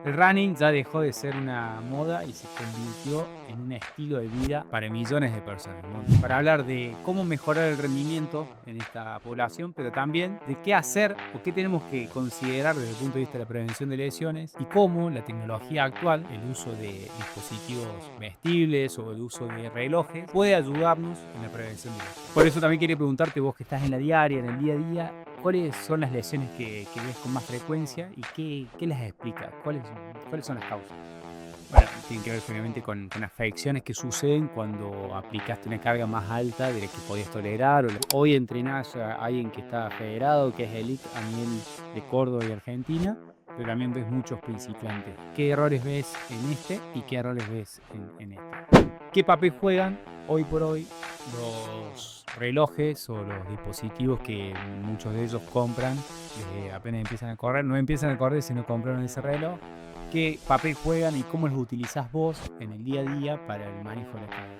El running ya dejó de ser una moda y se convirtió en un estilo de vida para millones de personas, ¿no? Para hablar de cómo mejorar el rendimiento en esta población, pero también de qué hacer o qué tenemos que considerar desde el punto de vista de la prevención de lesiones y cómo la tecnología actual, el uso de dispositivos vestibles o el uso de relojes, puede ayudarnos en la prevención de lesiones. Por eso también quería preguntarte, vos que estás en la diaria, en el día a día, ¿cuáles son las lesiones que ves con más frecuencia y qué las explica? ¿Cuáles son las causas? Bueno, tiene que ver obviamente con afecciones que suceden cuando aplicaste una carga más alta de la que podías tolerar. Hoy entrenás a alguien que está federado, que es elite a nivel de Córdoba y Argentina, pero también ves muchos principiantes. ¿Qué errores ves en este y qué errores ves en este? ¿Qué papel juegan hoy por hoy los relojes o los dispositivos que muchos de ellos compran desde apenas empiezan a correr? No empiezan a correr si no compraron ese reloj. ¿Qué papel juegan y cómo los utilizás vos en el día a día para el manejo de la carga?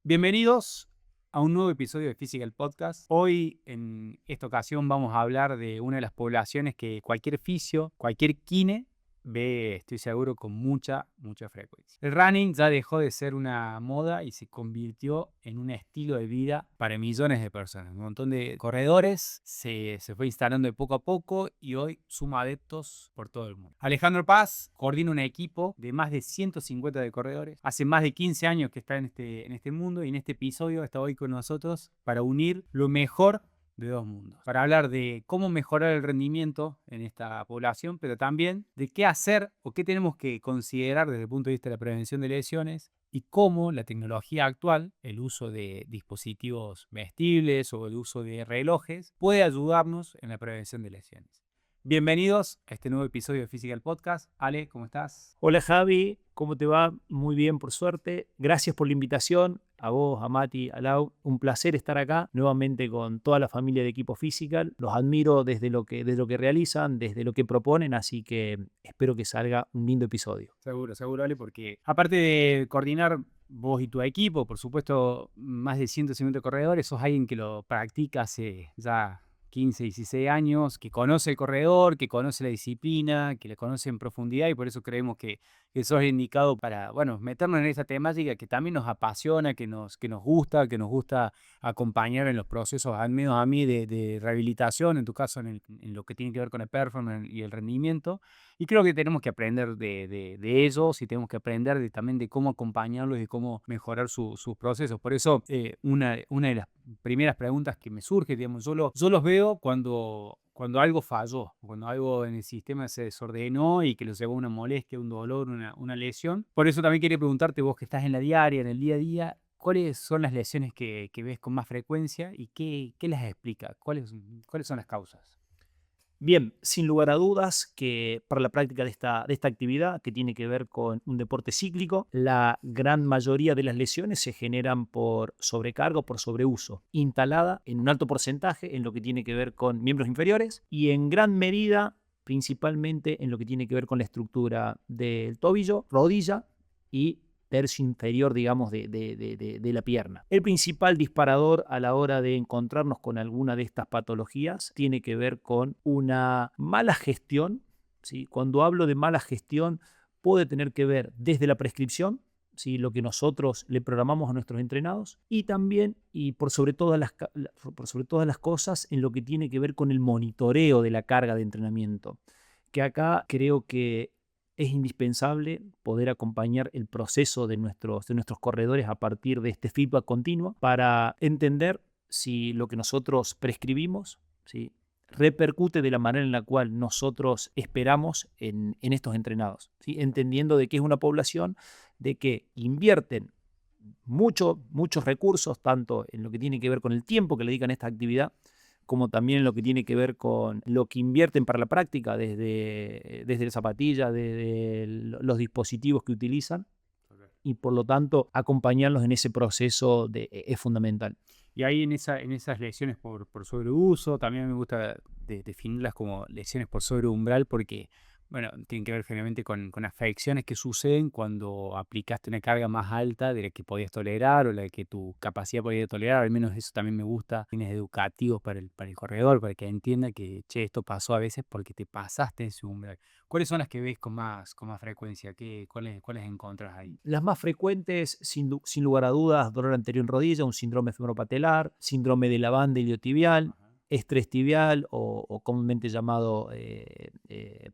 Bienvenidos a un nuevo episodio de Physical Podcast. Hoy, en esta ocasión, vamos a hablar de una de las poblaciones que cualquier fisio, cualquier kine, ve, estoy seguro, con mucha frecuencia. El running ya dejó de ser una moda y se convirtió en un estilo de vida para millones de personas. Un montón de corredores se fue instalando de poco a poco y hoy suma adeptos por todo el mundo. Alejandro Paz coordina un equipo de más de 150 de corredores. Hace más de 15 años que está en este mundo y en este episodio está hoy con nosotros para unir lo mejor de dos mundos, para hablar de cómo mejorar el rendimiento en esta población, pero también de qué hacer o qué tenemos que considerar desde el punto de vista de la prevención de lesiones y cómo la tecnología actual, el uso de dispositivos vestibles o el uso de relojes, puede ayudarnos en la prevención de lesiones. Bienvenidos a este nuevo episodio de Physical Podcast. Ale, ¿cómo estás? Hola Javi, ¿cómo te va? Muy bien, por suerte. Gracias por la invitación. A vos, a Mati, a Lau. Un placer estar acá nuevamente con toda la familia de Equipo Physical. Los admiro desde lo que realizan, desde lo que proponen, así que espero que salga un lindo episodio. Seguro, Ale, porque aparte de coordinar vos y tu equipo, por supuesto, más de 150 corredores, sos alguien que lo practica hace ya 15, 16 años, que conoce el corredor, que conoce la disciplina, que la conoce en profundidad y por eso creemos que sos indicado para, bueno, meternos en esa temática que también nos apasiona, que nos gusta acompañar en los procesos, al menos a mí, de rehabilitación, en tu caso, en lo que tiene que ver con el performance y el rendimiento. Y creo que tenemos que aprender de ellos y tenemos que aprender también de cómo acompañarlos y cómo mejorar sus procesos. Por eso, una de las primeras preguntas que me surge, digamos, yo los veo cuando algo falló, cuando algo en el sistema se desordenó y que los llevó a una molestia, un dolor, una lesión. Por eso también quería preguntarte, vos que estás en la diaria, en el día a día, ¿cuáles son las lesiones que ves con más frecuencia y qué las explica? ¿Cuáles son las causas? Bien, sin lugar a dudas que para la práctica de esta actividad, que tiene que ver con un deporte cíclico, la gran mayoría de las lesiones se generan por sobrecarga o por sobreuso, instalada en un alto porcentaje en lo que tiene que ver con miembros inferiores y en gran medida, principalmente en lo que tiene que ver con la estructura del tobillo, rodilla y tercio inferior, digamos, de la pierna. El principal disparador a la hora de encontrarnos con alguna de estas patologías tiene que ver con una mala gestión, ¿sí? Cuando hablo de mala gestión, puede tener que ver desde la prescripción, ¿sí? Lo que nosotros le programamos a nuestros entrenados, y también, y por sobre todas las cosas, en lo que tiene que ver con el monitoreo de la carga de entrenamiento, que acá creo que es indispensable poder acompañar el proceso de nuestros corredores a partir de este feedback continuo para entender si lo que nosotros prescribimos, ¿sí?, repercute de la manera en la cual nosotros esperamos en estos entrenados, ¿sí?, entendiendo de que es una población de que invierten muchos recursos, tanto en lo que tiene que ver con el tiempo que le dedican a esta actividad, como también en lo que tiene que ver con lo que invierten para la práctica, desde la zapatilla, desde los dispositivos que utilizan, y por lo tanto acompañarlos en ese proceso es fundamental. Y ahí en esas lesiones por sobreuso, también me gusta definirlas como lesiones por sobreumbral porque Bueno, tiene que ver generalmente con afecciones que suceden cuando aplicaste una carga más alta de la que podías tolerar o la que tu capacidad podía tolerar. Al menos eso también me gusta. Fines educativos para el corredor, para que entienda que, che, esto pasó a veces porque te pasaste ese umbral. ¿Cuáles son las que ves con más frecuencia? ¿Cuáles encontrás ahí? Las más frecuentes, sin lugar a dudas, dolor anterior en rodilla, un síndrome femoropatelar, síndrome de la banda iliotibial, Ajá. estrés tibial o comúnmente llamado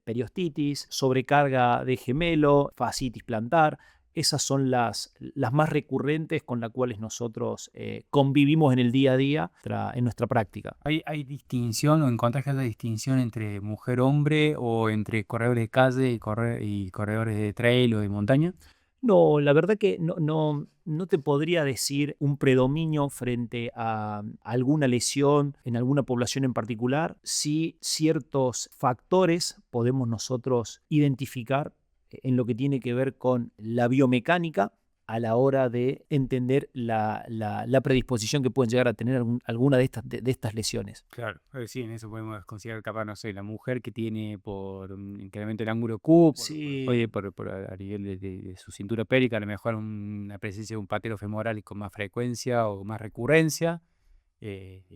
periostitis, sobrecarga de gemelo, fascitis plantar. Esas son las más recurrentes con las cuales nosotros convivimos en el día a día en nuestra práctica. ¿Hay distinción o encontrás que haya distinción entre mujer-hombre o entre corredores de calle y corredores de trail o de montaña? No, la verdad que no te podría decir un predominio frente a alguna lesión en alguna población en particular. Sí, ciertos factores podemos nosotros identificar en lo que tiene que ver con la biomecánica a la hora de entender la predisposición que pueden llegar a tener alguna de estas lesiones. Claro, sí, en eso podemos considerar capaz, no sé, la mujer que tiene por un incremento del ángulo Q, oye, Sí, por a nivel de su cintura pélvica, a lo mejor una presencia de un patelo femoral con más frecuencia o más recurrencia,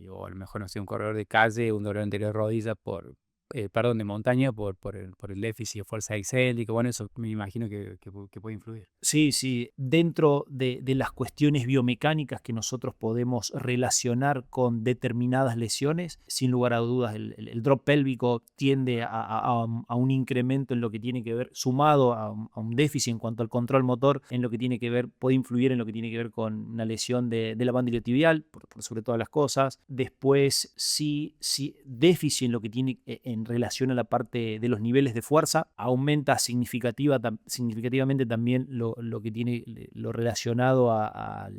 o a lo mejor, no sé, un corredor de calle, un dolor anterior de rodilla perdón, de montaña por el déficit de fuerza excéntrica, bueno, eso me imagino que puede influir. sí, sí. Dentro de las cuestiones biomecánicas que nosotros podemos relacionar con determinadas lesiones, sin lugar a dudas, el drop pélvico tiende a un incremento en lo que tiene que ver, sumado a un déficit en cuanto al control motor, en lo que tiene que ver, puede influir en lo que tiene que ver con una lesión de la banda iliotibial, por sobre todas las cosas. Después, sí, déficit en lo que tiene en relación a la parte de los niveles de fuerza, aumenta significativamente también lo que tiene lo relacionado a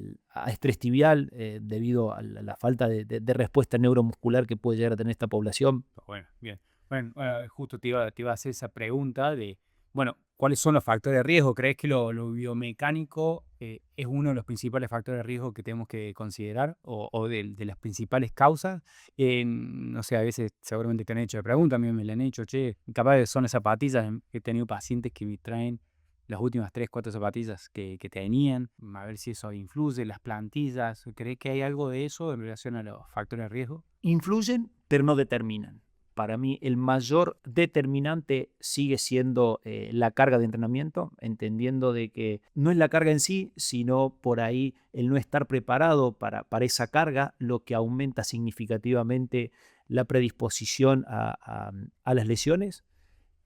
estrés tibial debido a la falta de respuesta neuromuscular que puede llegar a tener esta población. Bueno, bien. Bueno, justo te iba a hacer esa pregunta de, bueno, ¿cuáles son los factores de riesgo? ¿Crees que lo biomecánico es uno de los principales factores de riesgo que tenemos que considerar o de las principales causas? No sé, a veces seguramente te han hecho la pregunta, a mí me la han hecho, che, capaz son las zapatillas. He tenido pacientes que me traen las últimas 3, 4 zapatillas que tenían, a ver si eso influye, las plantillas. ¿Crees que hay algo de eso en relación a los factores de riesgo? Influyen, pero no determinan. Para mí el mayor determinante sigue siendo la carga de entrenamiento, entendiendo de que no es la carga en sí, sino por ahí el no estar preparado para esa carga, lo que aumenta significativamente la predisposición a las lesiones.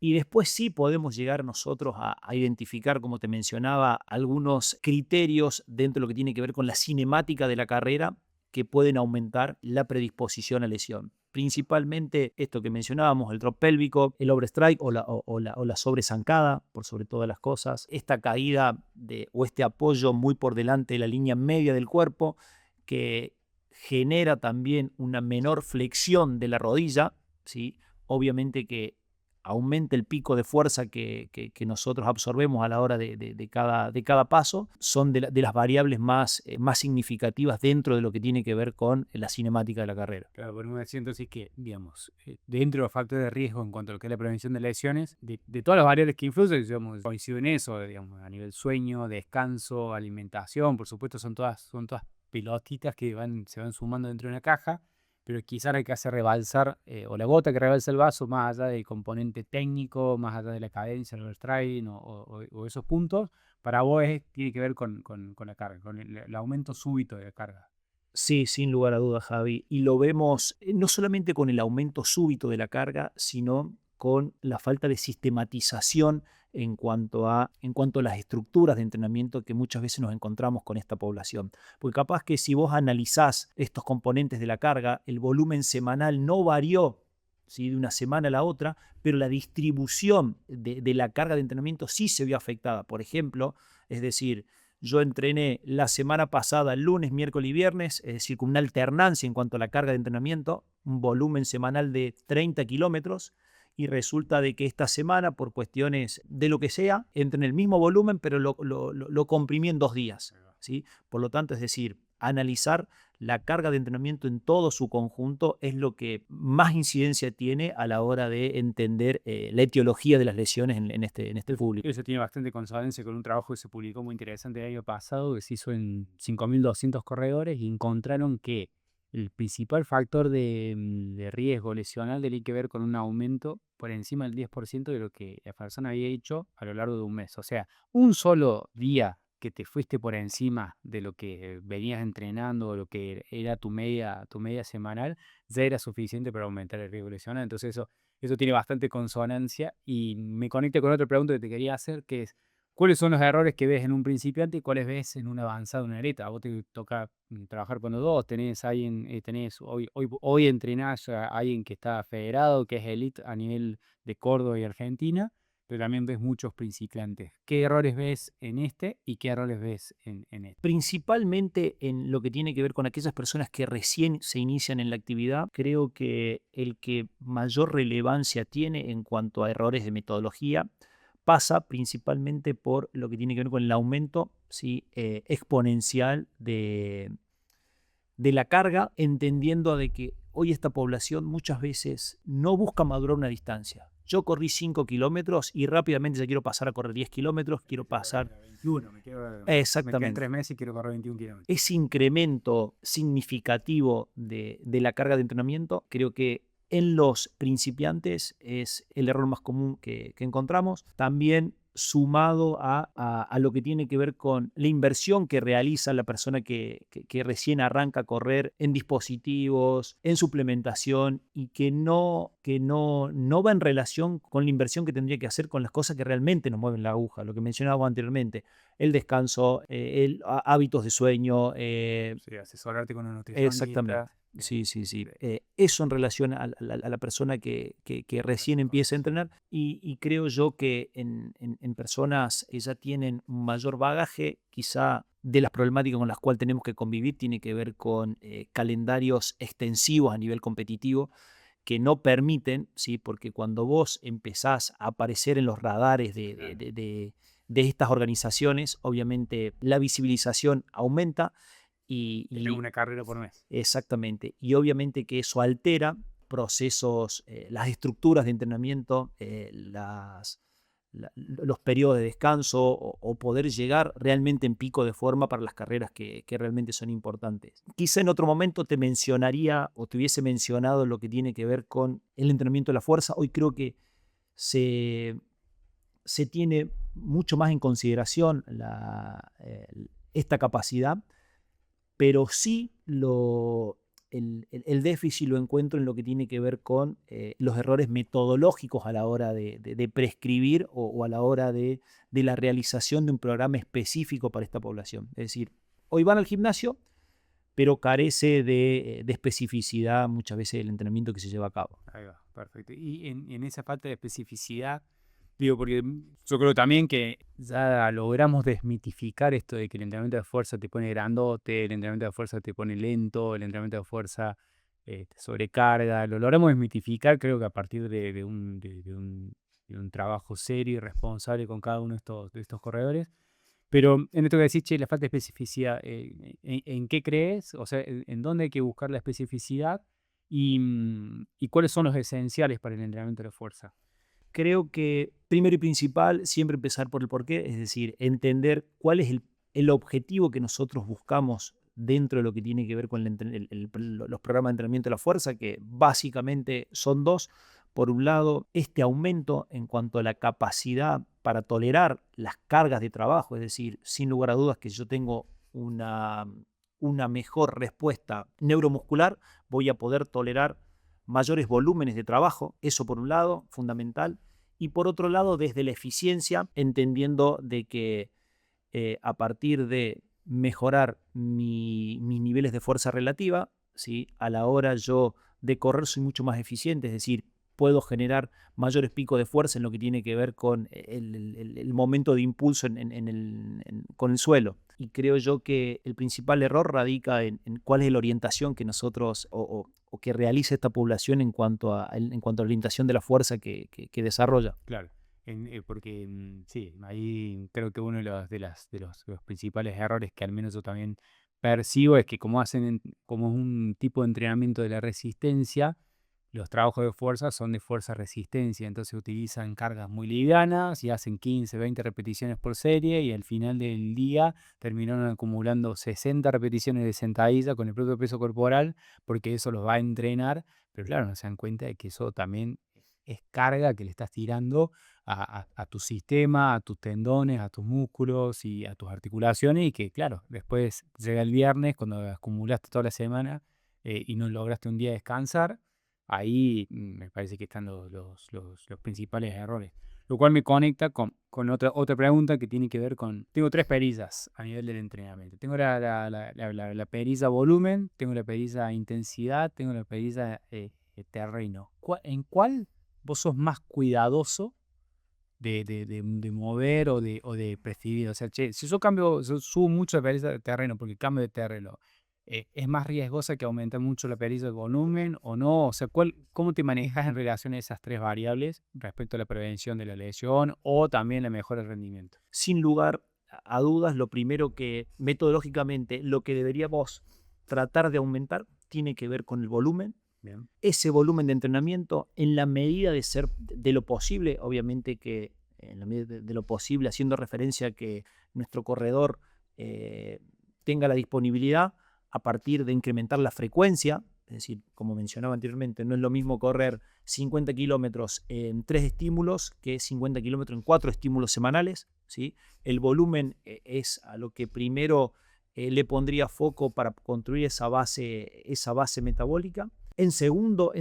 Y después sí podemos llegar nosotros a identificar, como te mencionaba, algunos criterios dentro de lo que tiene que ver con la cinemática de la carrera que pueden aumentar la predisposición a lesión. Principalmente esto que mencionábamos, el drop pélvico, el overstrike o la sobrezancada, por sobre todas las cosas. Esta caída o este apoyo muy por delante de la línea media del cuerpo que genera también una menor flexión de la rodilla, ¿sí? Obviamente que aumenta el pico de fuerza que nosotros absorbemos a la hora de cada paso, son de las variables más significativas dentro de lo que tiene que ver con la cinemática de la carrera. Claro, podemos decir entonces que, digamos, dentro de los factores de riesgo en cuanto a lo que es la prevención de lesiones, de todas las variables que influyen, digamos, coincido en eso, digamos, a nivel sueño, descanso, alimentación, por supuesto son todas pelotitas que se van sumando dentro de una caja, pero quizás hay que hacer rebalsar, o la gota que rebalsa el vaso, más allá del componente técnico, más allá de la cadencia, el overtraining o esos puntos, para vos tiene que ver con la carga, con el aumento súbito de la carga. Sí, sin lugar a dudas, Javi. Y lo vemos no solamente con el aumento súbito de la carga, sino con la falta de sistematización en cuanto a las estructuras de entrenamiento que muchas veces nos encontramos con esta población. Porque capaz que si vos analizás estos componentes de la carga, el volumen semanal no varió, ¿sí?, de una semana a la otra, pero la distribución de la carga de entrenamiento sí se vio afectada. Por ejemplo, es decir, yo entrené la semana pasada, lunes, miércoles y viernes, es decir, con una alternancia en cuanto a la carga de entrenamiento, un volumen semanal de 30 kilómetros, y resulta de que esta semana, por cuestiones de lo que sea, entré en el mismo volumen, pero lo comprimí en 2 días, ¿sí? Por lo tanto, es decir, analizar la carga de entrenamiento en todo su conjunto es lo que más incidencia tiene a la hora de entender la etiología de las lesiones en este público. Eso tiene bastante consonancia con un trabajo que se publicó muy interesante el año pasado, que se hizo en 5.200 corredores y encontraron que el principal factor de riesgo lesional tenía que ver con un aumento por encima del 10% de lo que la persona había hecho a lo largo de un mes. O sea, un solo día que te fuiste por encima de lo que venías entrenando o lo que era tu media semanal, ya era suficiente para aumentar el riesgo lesional. Entonces eso tiene bastante consonancia y me conecta con otra pregunta que te quería hacer, que es, ¿cuáles son los errores que ves en un principiante y cuáles ves en un avanzado, un atleta? A vos te toca trabajar con los dos, hoy entrenás a alguien que está federado, que es elite a nivel de Córdoba y Argentina, pero también ves muchos principiantes. ¿Qué errores ves en este y qué errores ves en este? Principalmente en lo que tiene que ver con aquellas personas que recién se inician en la actividad, creo que el que mayor relevancia tiene en cuanto a errores de metodología pasa principalmente por lo que tiene que ver con el aumento, ¿sí? Exponencial de la carga, entendiendo de que hoy esta población muchas veces no busca madurar una distancia. Yo corrí 5 kilómetros y rápidamente ya quiero pasar a correr 10 kilómetros, quiero pasar... 21, me quedan Exactamente. 3 meses y quiero correr 21 kilómetros. Ese incremento significativo de la carga de entrenamiento, creo que en los principiantes es el error más común que encontramos. También sumado a lo que tiene que ver con la inversión que realiza la persona que recién arranca a correr en dispositivos, en suplementación y que no va en relación con la inversión que tendría que hacer con las cosas que realmente nos mueven la aguja, lo que mencionábamos anteriormente, el descanso, hábitos de sueño. Sí, asesorarte con un nutricionista. Exactamente. Sí. Eso en relación a la persona que recién empieza a entrenar y creo yo que en personas que ya tienen un mayor bagaje, quizá de las problemáticas con las cuales tenemos que convivir, tiene que ver con calendarios extensivos a nivel competitivo que no permiten, ¿sí? Porque cuando vos empezás a aparecer en los radares de estas organizaciones, obviamente la visibilización aumenta. Tengo una carrera por mes. Exactamente. Y obviamente que eso altera procesos, las estructuras de entrenamiento, los periodos de descanso o poder llegar realmente en pico de forma para las carreras que realmente son importantes. Quizá en otro momento te mencionaría o te hubiese mencionado lo que tiene que ver con el entrenamiento de la fuerza. Hoy creo que se tiene mucho más en consideración esta capacidad, pero sí el déficit lo encuentro en lo que tiene que ver con los errores metodológicos a la hora de prescribir o a la hora de la realización de un programa específico para esta población. Es decir, hoy van al gimnasio, pero carece de especificidad muchas veces el entrenamiento que se lleva a cabo. Ahí va, perfecto. Y en esa falta de especificidad, digo, porque yo creo también que ya logramos desmitificar esto de que el entrenamiento de fuerza te pone grandote, el entrenamiento de fuerza te pone lento, el entrenamiento de fuerza te sobrecarga. Lo logramos desmitificar, creo que a partir de un trabajo serio y responsable con cada uno de estos corredores. Pero en esto que decís, che, la falta de especificidad, ¿en qué crees? O sea, ¿en dónde hay que buscar la especificidad? ¿Y cuáles son los esenciales para el entrenamiento de fuerza? Creo que primero y principal, siempre empezar por el porqué, es decir, entender cuál es el objetivo que nosotros buscamos dentro de lo que tiene que ver con los programas de entrenamiento de la fuerza, que básicamente son dos. Por un lado, este aumento en cuanto a la capacidad para tolerar las cargas de trabajo, es decir, sin lugar a dudas que yo tengo una mejor respuesta neuromuscular, voy a poder tolerar mayores volúmenes de trabajo, eso por un lado, fundamental, y por otro lado, desde la eficiencia, entendiendo de que a partir de mejorar mis niveles de fuerza relativa, ¿sí? A la hora yo de correr soy mucho más eficiente, es decir, puedo generar mayores picos de fuerza en lo que tiene que ver con el momento de impulso con el suelo. Y creo yo que el principal error radica en cuál es la orientación que nosotros o que realiza esta población en cuanto a la orientación de la fuerza que desarrolla. Claro, porque sí, ahí creo que uno de los principales errores que al menos yo también percibo es que como es un tipo de entrenamiento de la resistencia, los trabajos de fuerza son de fuerza-resistencia, entonces utilizan cargas muy livianas y hacen 15, 20 repeticiones por serie y al final del día terminaron acumulando 60 repeticiones de sentadilla con el propio peso corporal porque eso los va a entrenar, pero claro, no se dan cuenta de que eso también es carga que le estás tirando a tu sistema, a tus tendones, a tus músculos y a tus articulaciones y que claro, después llega el viernes cuando acumulaste toda la semana y no lograste un día descansar. Ahí me parece que están los principales errores. Lo cual me conecta con otra pregunta que tiene que ver con... Tengo 3 perillas a nivel del entrenamiento. Tengo la perilla volumen, tengo la perilla intensidad, tengo la perilla terreno. ¿En cuál vos sos más cuidadoso de mover o de prescribir? O sea, che, si yo subo mucho la perilla de terreno porque cambio de terreno, ¿es más riesgosa que aumentar mucho la perilla de volumen o no? O sea, ¿cómo te manejas en relación a esas 3 variables respecto a la prevención de la lesión o también la mejora del rendimiento? Sin lugar a dudas, lo primero que metodológicamente lo que deberíamos tratar de aumentar tiene que ver con el volumen. Bien. Ese volumen de entrenamiento en la medida de ser de lo posible, obviamente que en la medida de lo posible, haciendo referencia a que nuestro corredor tenga la disponibilidad a partir de incrementar la frecuencia, es decir, como mencionaba anteriormente, no es lo mismo correr 50 kilómetros en 3 estímulos que 50 kilómetros en 4 estímulos semanales, ¿sí? El volumen es a lo que primero le pondría foco para construir esa base metabólica. En segunda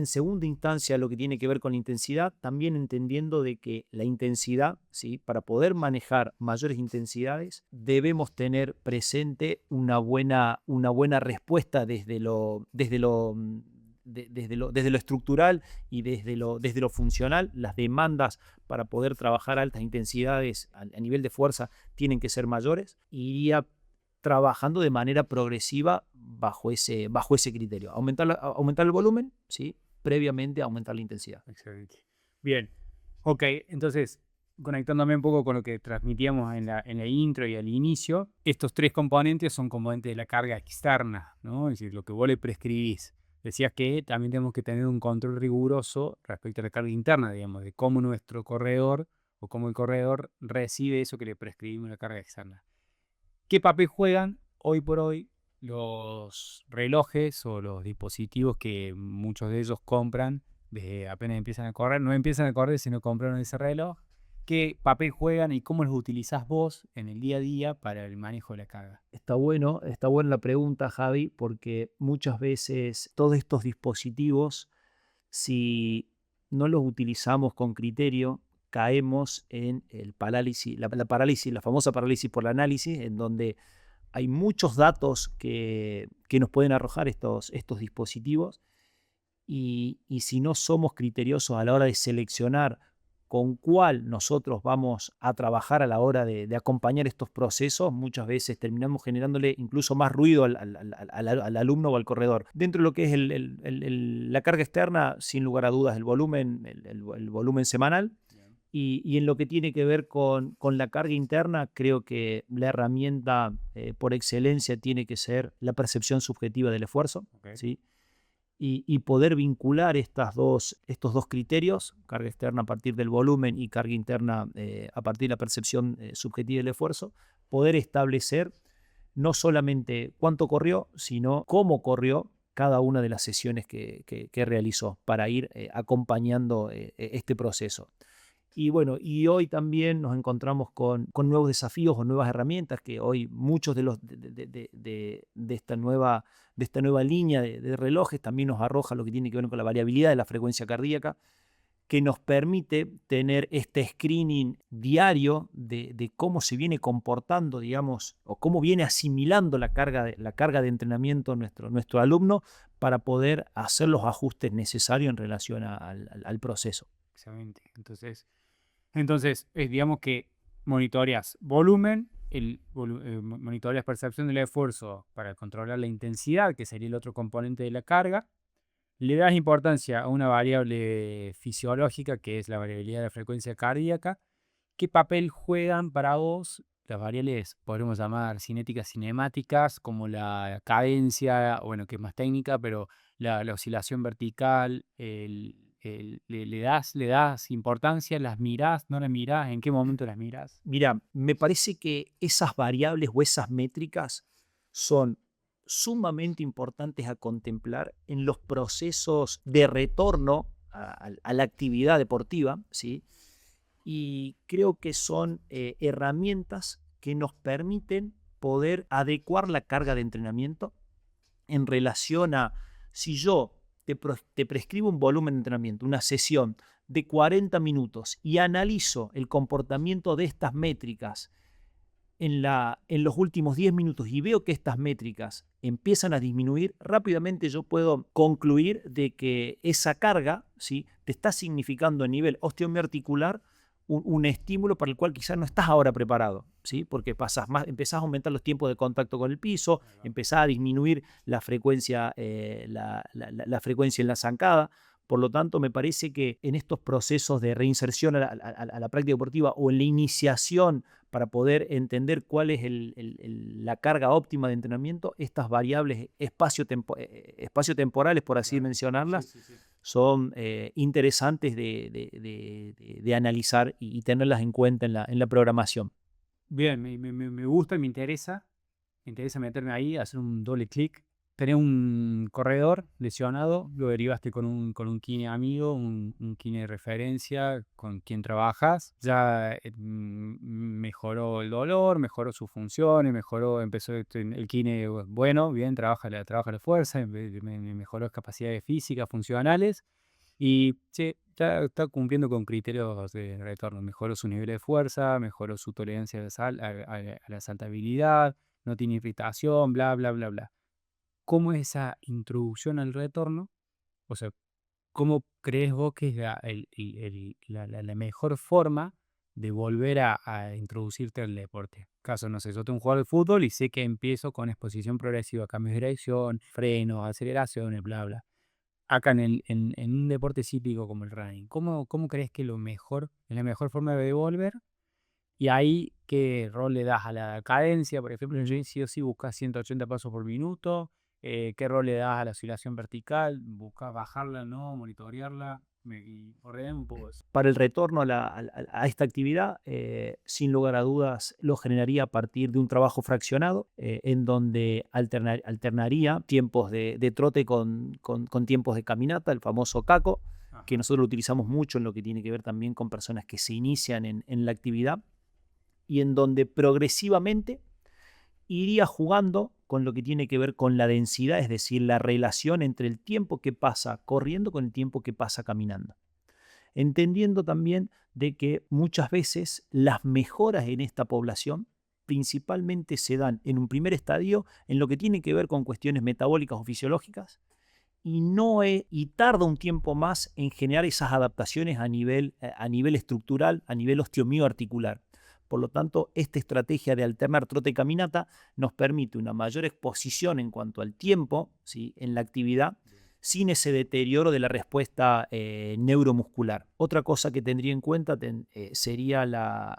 instancia, lo que tiene que ver con la intensidad, también entendiendo de que la intensidad, ¿sí? Para poder manejar mayores intensidades, debemos tener presente una buena respuesta desde lo estructural y desde lo funcional. Las demandas para poder trabajar altas intensidades a nivel de fuerza tienen que ser mayores. Iría trabajando de manera progresiva bajo ese criterio. Aumentar el volumen, ¿sí? Previamente aumentar la intensidad. Excelente. Bien. Ok, entonces, conectándome un poco con lo que transmitíamos en la intro y al inicio, estos 3 componentes son componentes de la carga externa, ¿no? Es decir, lo que vos le prescribís. Decías que también tenemos que tener un control riguroso respecto a la carga interna, digamos, de cómo nuestro corredor o cómo el corredor recibe eso que le prescribimos la carga externa. ¿Qué papel juegan hoy por hoy los relojes o los dispositivos que muchos de ellos compran desde apenas empiezan a correr? No empiezan a correr, sino compraron ese reloj. ¿Qué papel juegan y cómo los utilizás vos en el día a día para el manejo de la carga? Está buena la pregunta, Javi, porque muchas veces todos estos dispositivos, si no los utilizamos con criterio, caemos en la famosa parálisis por el análisis, en donde hay muchos datos que nos pueden arrojar estos dispositivos y si no somos criteriosos a la hora de seleccionar con cuál nosotros vamos a trabajar a la hora de acompañar estos procesos, muchas veces terminamos generándole incluso más ruido al alumno o al corredor. Dentro de lo que es la carga externa, sin lugar a dudas, el volumen semanal. Y en lo que tiene que ver con la carga interna, creo que la herramienta por excelencia tiene que ser la percepción subjetiva del esfuerzo, Okay. ¿sí? Y poder vincular estos dos criterios, carga externa a partir del volumen y carga interna a partir de la percepción subjetiva del esfuerzo, poder establecer no solamente cuánto corrió, sino cómo corrió cada una de las sesiones que realizó para ir acompañando este proceso. Y bueno, y hoy también nos encontramos con nuevos desafíos o nuevas herramientas que hoy muchos de esta nueva línea de relojes también nos arroja lo que tiene que ver con la variabilidad de la frecuencia cardíaca, que nos permite tener este screening diario de cómo se viene comportando, digamos, o cómo viene asimilando la carga de entrenamiento nuestro alumno para poder hacer los ajustes necesarios en relación al proceso. Exactamente. Entonces digamos que monitoreas volumen, monitoreas percepción del esfuerzo para controlar la intensidad, que sería el otro componente de la carga. Le das importancia a una variable fisiológica, que es la variabilidad de la frecuencia cardíaca. ¿Qué papel juegan para vos las variables, podremos llamar cinéticas, cinemáticas, como la cadencia, bueno, que es más técnica, pero la oscilación vertical, le das importancia, las mirás, no las mirás, ¿en qué momento las mirás? Mira, me parece que esas variables o esas métricas son sumamente importantes a contemplar en los procesos de retorno a la actividad deportiva, ¿sí? Y creo que son herramientas que nos permiten poder adecuar la carga de entrenamiento en relación a si yo te prescribo un volumen de entrenamiento, una sesión de 40 minutos y analizo el comportamiento de estas métricas en los últimos 10 minutos y veo que estas métricas empiezan a disminuir, rápidamente yo puedo concluir de que esa carga, ¿sí?, te está significando a nivel osteomiarticular un estímulo para el cual quizás no estás ahora preparado, ¿sí? Porque empezás a aumentar los tiempos de contacto con el piso, empezás a disminuir la frecuencia, la frecuencia en la zancada. Por lo tanto, me parece que en estos procesos de reinserción a la práctica deportiva o en la iniciación para poder entender cuál es la carga óptima de entrenamiento, estas variables espacio-temporales, por así Claro. mencionarlas, Sí, sí, sí. son interesantes de analizar y tenerlas en cuenta en la programación. Bien, me gusta y me interesa meterme ahí, hacer un doble clic. Tenés un corredor lesionado, lo derivaste con un kine amigo, un kine de referencia con quien trabajas. Ya mejoró el dolor, mejoró sus funciones, empezó el kine, bueno, bien, trabaja la fuerza, mejoró las capacidades físicas, funcionales. Y sí, ya está cumpliendo con criterios de retorno. Mejoró su nivel de fuerza, mejoró su tolerancia a la saltabilidad, no tiene irritación, bla, bla, bla, bla. ¿Cómo es esa introducción al retorno? O sea, ¿cómo crees vos que es la mejor forma de volver a introducirte al deporte? Caso, no sé, yo tengo un jugador de fútbol y sé que empiezo con exposición progresiva, cambios de dirección, frenos, aceleraciones, bla, bla. Acá en un deporte cíclico como el running, ¿cómo crees que es la mejor forma de volver? Y ahí, ¿qué rol le das a la cadencia? Por ejemplo, en Gym sí o sí buscas 180 pasos por minuto. ¿Qué rol le das a la oscilación vertical? ¿Buscas bajarla, no? ¿Monitorearla? Y ordenar un poco eso. Para el retorno a esta actividad, sin lugar a dudas, lo generaría a partir de un trabajo fraccionado, en donde alternaría tiempos de trote con tiempos de caminata, el famoso CACO, que Ajá. nosotros lo utilizamos mucho en lo que tiene que ver también con personas que se inician en la actividad, y en donde progresivamente iría jugando con lo que tiene que ver con la densidad, es decir, la relación entre el tiempo que pasa corriendo con el tiempo que pasa caminando, entendiendo también de que muchas veces las mejoras en esta población principalmente se dan en un primer estadio en lo que tiene que ver con cuestiones metabólicas o fisiológicas, y tarda un tiempo más en generar esas adaptaciones a nivel estructural, a nivel osteomioarticular. Por lo tanto, esta estrategia de alternar trote y caminata nos permite una mayor exposición en cuanto al tiempo, ¿sí?, en la actividad, sin ese deterioro de la respuesta neuromuscular. Otra cosa que tendría en cuenta sería la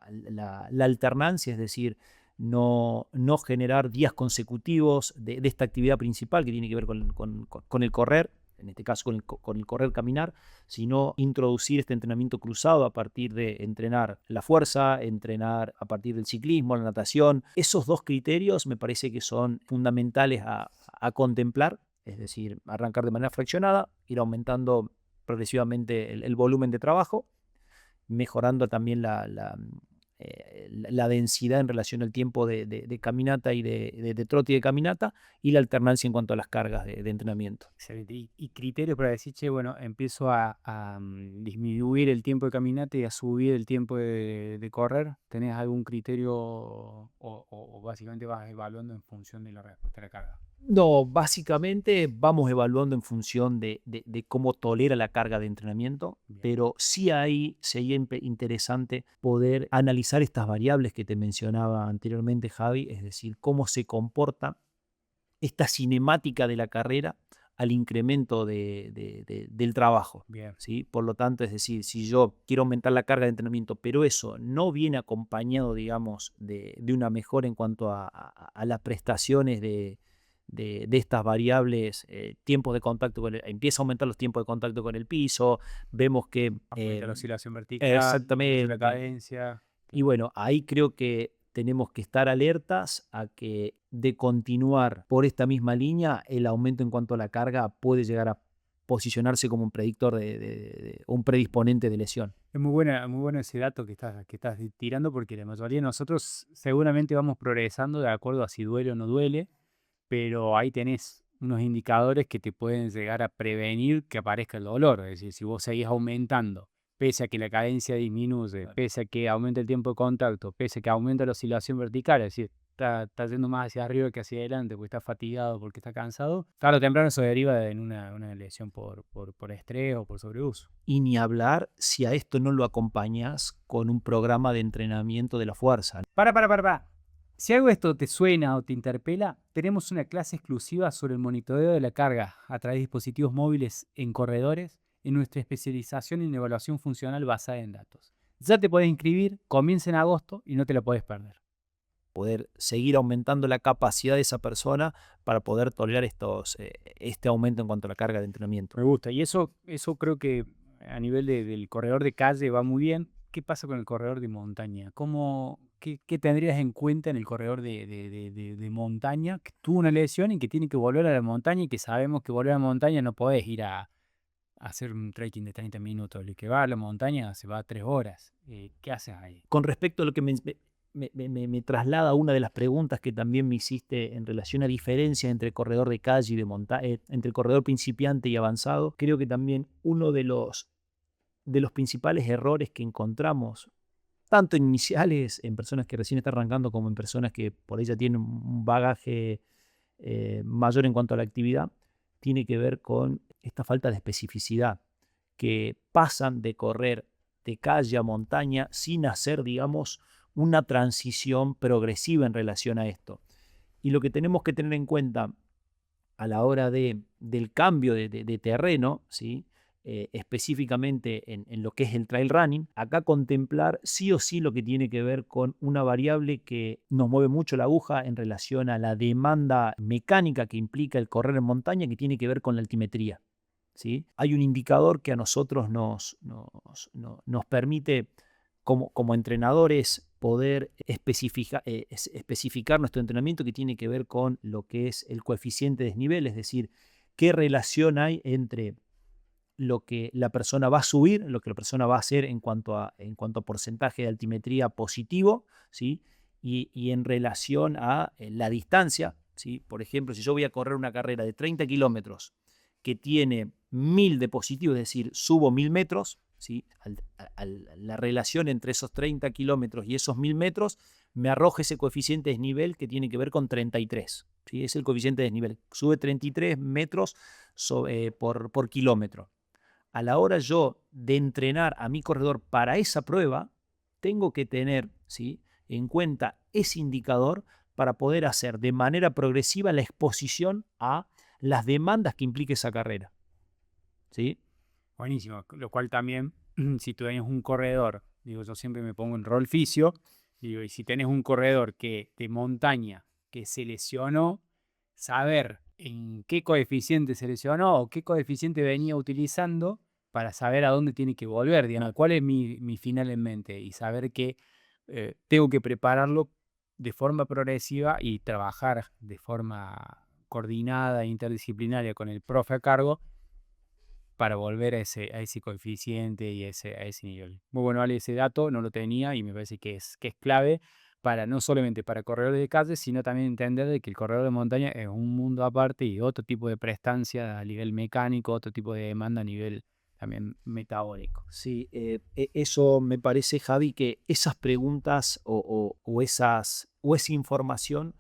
alternancia, es decir, no generar días consecutivos de esta actividad principal que tiene que ver con el correr, en este caso con el correr caminar, sino introducir este entrenamiento cruzado a partir de entrenar la fuerza, entrenar a partir del ciclismo, la natación. Esos dos criterios me parece que son fundamentales a contemplar, es decir, arrancar de manera fraccionada, ir aumentando progresivamente el volumen de trabajo, mejorando también la densidad en relación al tiempo de caminata y de trote y de caminata, y la alternancia en cuanto a las cargas de entrenamiento. Excelente. Y criterio para decir, che, bueno, empiezo a disminuir el tiempo de caminata y a subir el tiempo de correr. ¿Tenés algún criterio o básicamente vas evaluando en función de la respuesta a la carga? No, básicamente vamos evaluando en función de cómo tolera la carga de entrenamiento, Bien. pero sí sería interesante poder analizar estas variables que te mencionaba anteriormente, Javi, es decir, cómo se comporta esta cinemática de la carrera al incremento del trabajo. Bien. ¿Sí? Por lo tanto, es decir, si yo quiero aumentar la carga de entrenamiento, pero eso no viene acompañado, digamos, de una mejora en cuanto a las prestaciones de estas variables, tiempos de contacto empieza a aumentar los tiempos de contacto con el piso, vemos que... Aumenta la oscilación vertical, la exactamente. cadencia. Y bueno, ahí creo que tenemos que estar alertas a que de continuar por esta misma línea, el aumento en cuanto a la carga puede llegar a posicionarse como un predictor un predisponente de lesión. Es muy bueno ese dato que estás tirando, porque la mayoría de nosotros seguramente vamos progresando de acuerdo a si duele o no duele, pero ahí tenés unos indicadores que te pueden llegar a prevenir que aparezca el dolor. Es decir, si vos seguís aumentando, pese a que la cadencia disminuye, pese a que aumenta el tiempo de contacto, pese a que aumenta la oscilación vertical, es decir, está yendo más hacia arriba que hacia adelante porque está fatigado, porque está cansado, tarde o temprano eso deriva en una lesión por estrés o por sobreuso. Y ni hablar si a esto no lo acompañas con un programa de entrenamiento de la fuerza. Para. Si algo de esto te suena o te interpela, tenemos una clase exclusiva sobre el monitoreo de la carga a través de dispositivos móviles en corredores en nuestra especialización en evaluación funcional basada en datos. Ya te podés inscribir, comienza en agosto y no te la podés perder. Poder seguir aumentando la capacidad de esa persona para poder tolerar este aumento en cuanto a la carga de entrenamiento. Me gusta, y eso creo que a nivel del corredor de calle va muy bien. ¿Qué pasa con el corredor de montaña? ¿Qué tendrías en cuenta en el corredor de montaña que tuvo una lesión y que tiene que volver a la montaña y que sabemos que volver a la montaña no podés ir a hacer un trekking de 30 minutos? El que va a la montaña se va a 3 horas. ¿Qué haces ahí? Con respecto a lo que me traslada a una de las preguntas que también me hiciste en relación a diferencia entre corredor de calle y de montaña, entre el corredor principiante y avanzado, creo que también uno de los principales errores que encontramos, tanto en iniciales, en personas que recién están arrancando, como en personas que por ahí ya tienen un bagaje mayor en cuanto a la actividad, tiene que ver con esta falta de especificidad, que pasan de correr de calle a montaña sin hacer, digamos, una transición progresiva en relación a esto. Y lo que tenemos que tener en cuenta a la hora del cambio de terreno, ¿sí? Específicamente en lo que es el trail running, acá contemplar sí o sí lo que tiene que ver con una variable que nos mueve mucho la aguja en relación a la demanda mecánica que implica el correr en montaña, que tiene que ver con la altimetría. ¿Sí? Hay un indicador que a nosotros nos permite, como entrenadores, poder especificar nuestro entrenamiento, que tiene que ver con lo que es el coeficiente de desnivel, es decir, qué relación hay entre lo que la persona va a subir, lo que la persona va a hacer en cuanto a porcentaje de altimetría positivo, ¿sí? Y en relación a la distancia, ¿sí? Por ejemplo, si yo voy a correr una carrera de 30 kilómetros que tiene 1000 de positivo, es decir, subo 1000 metros, ¿sí? La relación entre esos 30 kilómetros y esos 1000 metros me arroja ese coeficiente de desnivel que tiene que ver con 33. ¿Sí? Es el coeficiente de desnivel. Sube 33 metros por kilómetro. A la hora yo de entrenar a mi corredor para esa prueba, tengo que tener, ¿sí?, en cuenta ese indicador para poder hacer de manera progresiva la exposición a las demandas que implique esa carrera. ¿Sí? Buenísimo, lo cual también, si tú tienes un corredor, digo, yo siempre me pongo en rol fisio, digo, y si tenés un corredor de montaña que se lesionó, saber en qué coeficiente se lesionó o qué coeficiente venía utilizando para saber a dónde tiene que volver, digamos, cuál es mi final en mente, y saber que tengo que prepararlo de forma progresiva y trabajar de forma coordinada e interdisciplinaria con el profe a cargo para volver a ese coeficiente y a ese nivel. Muy bueno, Ale, ese dato no lo tenía y me parece que es clave para no solamente para corredores de calle, sino también entender de que el corredor de montaña es un mundo aparte y otro tipo de prestancia a nivel mecánico, otro tipo de demanda a nivel también metabólico. Sí, eso me parece, Javi, que esas preguntas o esa información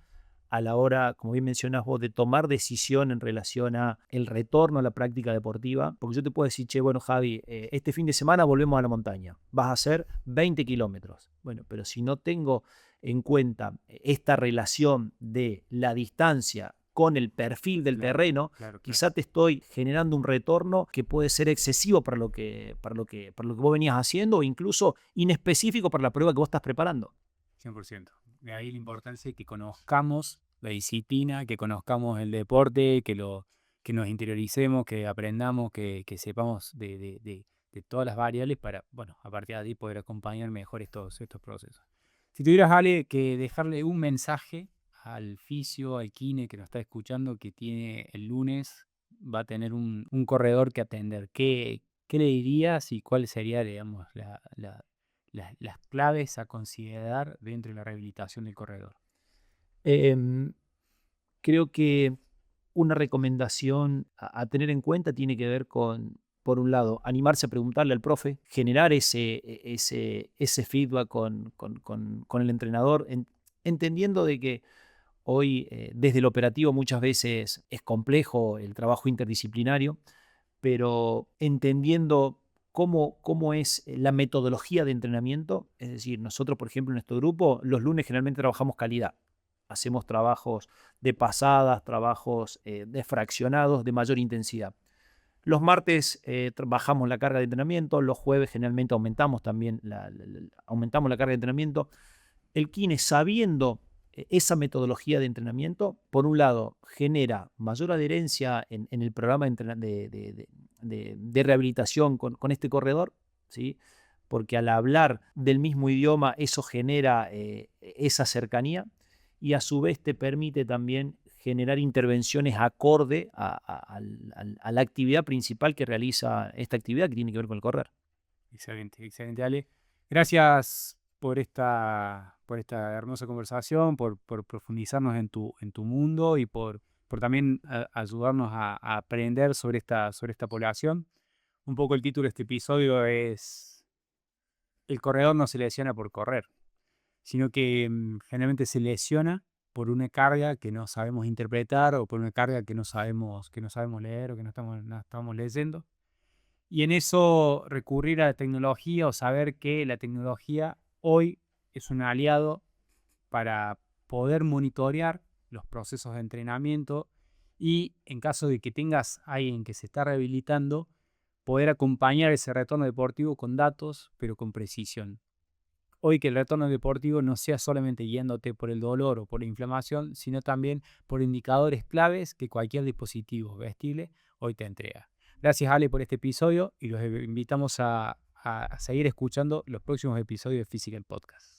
a la hora, como bien mencionas vos, de tomar decisión en relación a el retorno a la práctica deportiva, porque yo te puedo decir, che, bueno, Javi, este fin de semana volvemos a la montaña, vas a hacer 20 kilómetros. Bueno, pero si no tengo en cuenta esta relación de la distancia con el perfil del Claro, terreno, claro. quizá te estoy generando un retorno que puede ser excesivo para lo que vos venías haciendo o incluso inespecífico para la prueba que vos estás preparando. 100%. De ahí la importancia de que conozcamos la disciplina, que conozcamos el deporte, que nos interioricemos, que aprendamos, que sepamos de todas las variables para, bueno, a partir de ahí poder acompañar mejor estos procesos. Si tuvieras, Ale, que dejarle un mensaje al fisio, al kine que nos está escuchando, que tiene el lunes, va a tener un corredor que atender, ¿qué le dirías y cuál sería, digamos, las claves a considerar dentro de la rehabilitación del corredor? Em, Creo que una recomendación a tener en cuenta tiene que ver con, por un lado, animarse a preguntarle al profe, generar ese feedback con el entrenador, entendiendo de que hoy desde el operativo muchas veces es complejo el trabajo interdisciplinario, pero entendiendo cómo es la metodología de entrenamiento. Es decir, nosotros, por ejemplo, en nuestro grupo, los lunes generalmente trabajamos calidad. Hacemos trabajos de pasadas, trabajos de fraccionados de mayor intensidad. Los martes bajamos la carga de entrenamiento, los jueves generalmente aumentamos también aumentamos la carga de entrenamiento. El kine, sabiendo esa metodología de entrenamiento, por un lado, genera mayor adherencia en el programa de rehabilitación con este corredor, ¿sí? Porque al hablar del mismo idioma eso genera esa cercanía y a su vez te permite también generar intervenciones acorde a la actividad principal que realiza esta actividad que tiene que ver con el correr. Excelente, excelente, Ale. Gracias por esta hermosa conversación, por profundizarnos en tu mundo y por también ayudarnos a aprender sobre esta población. Un poco el título de este episodio es: el corredor no se lesiona por correr, sino que generalmente se lesiona por una carga que no sabemos interpretar o por una carga que no sabemos leer o que no estamos leyendo. Y en eso recurrir a la tecnología o saber que la tecnología hoy es un aliado para poder monitorear los procesos de entrenamiento y en caso de que tengas a alguien que se está rehabilitando, poder acompañar ese retorno deportivo con datos, pero con precisión. Hoy que el retorno deportivo no sea solamente guiándote por el dolor o por la inflamación, sino también por indicadores claves que cualquier dispositivo vestible hoy te entrega. Gracias, Ale, por este episodio y los invitamos a seguir escuchando los próximos episodios de Physical Podcast.